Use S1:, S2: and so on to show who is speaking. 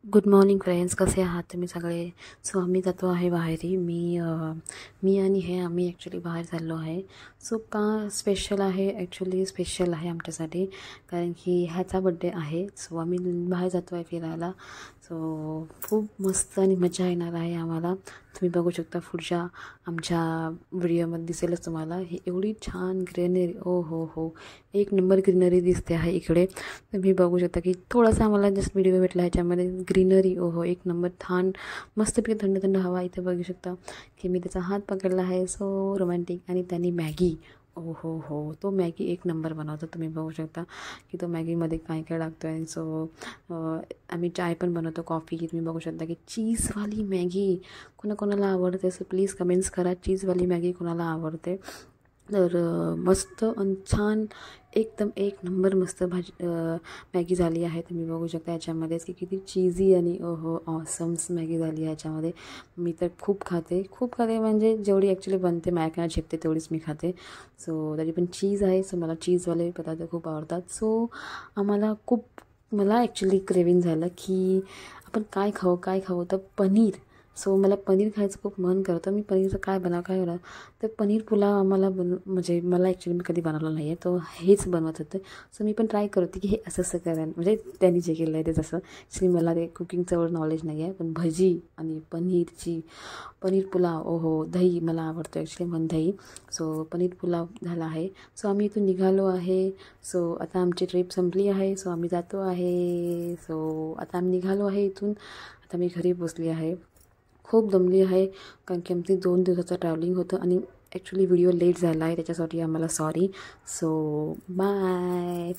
S1: Good morning friends, कसे आहात तुम्ही सगळे. सो आम्ही जातो आहे बाहेरी. मी आणि हे आम्ही ॲक्च्युली बाहेर चाललो आहे. सो का स्पेशल आहे, ॲक्च्युली स्पेशल आहे आमच्यासाठी, कारण की ह्याचा बड्डे आहे. सो आम्ही बाहेर जातो आहे फिरायला. सो खूप मस्त आणि मजा येणार आहे आम्हाला. तुम्ही बघू शकता पुढच्या आमच्या व्हिडिओमध्ये दिसेलच तुम्हाला. ही एवढी छान ग्रीनरी, ओ हो, एक नंबर ग्रीनरी दिसते आहे इकडे. तुम्ही बघू शकता की थोडासा आम्हाला जस्ट व्हिडिओ भेटला ह्याच्यामध्ये. ग्रीनरी ओहो एक नंबर, छान मस्तपैकी थंड थंड हवा. इथे बघू शकता की मी त्याचा हात पकडला आहे, सो रोमॅन्टिक. आणि त्यांनी मॅगी, ओ हो, तो मॅगी एक नंबर बनवतो. तुम्ही बघू शकता की तो मॅगीमध्ये काय काय लागतो आहे. सो आम्ही चाय पण बनवतो, कॉफी. तुम्ही बघू शकता की चीजवाली मॅगी कोणाकोणाला आवडते, सो प्लीज कमेंट्स करा, चीजवाली मॅगी कोणाला आवडते. तर मस्त आणि छान एकदम एक नंबर मस्त मॅगी झाली आहे. तुम्ही बघू शकता याच्यामध्येच की किती चीजी आणि ओहो ऑसम्स मॅगी झाली आहे याच्यामध्ये. मी तर खूप खाते म्हणजे जेवढी ॲक्च्युली बनते माझ्याकडे झेपते तेवढीच मी खाते. सो तरी पण चीज आहे, सो मला चीजवाले पदार्थ खूप आवडतात. सो मला ॲक्च्युली क्रेविंग झालं की आपण काय खाऊ तर पनीर. सो मला पनीर खायचं खूप मन करतं. मी पनीरचं काय बनावं तर पनीर पुलाव आम्हाला म्हणजे मला ॲक्च्युली मी कधी बनवलं नाही आहे, तो हेच बनवत होते. सो मी पण ट्राय करते की हे असं करायला, म्हणजे त्यांनी जे केलं आहे ते तसं. ॲक्च्युली मला ते कुकिंगचं एवढं नॉलेज नाही आहे, पण भजी आणि पनीर पुलाव, ओहो दही मला आवडतं ॲक्च्युली, मन दही. सो पनीर पुलाव झाला आहे. सो आम्ही इथून निघालो आहे. सो आता आमची ट्रिप संपली आहे. सो आम्ही जातो आहे. सो आता आम्ही निघालो आहे इथून. आता मी घरी पोचली आहे. खूप दमली आहे, कारण की आमची 2 दिवसाचं ट्रॅव्हलिंग होतं आणि ॲक्च्युली व्हिडिओ लेट झाला आहे, त्याच्यासाठी आम्हाला सॉरी. So bye.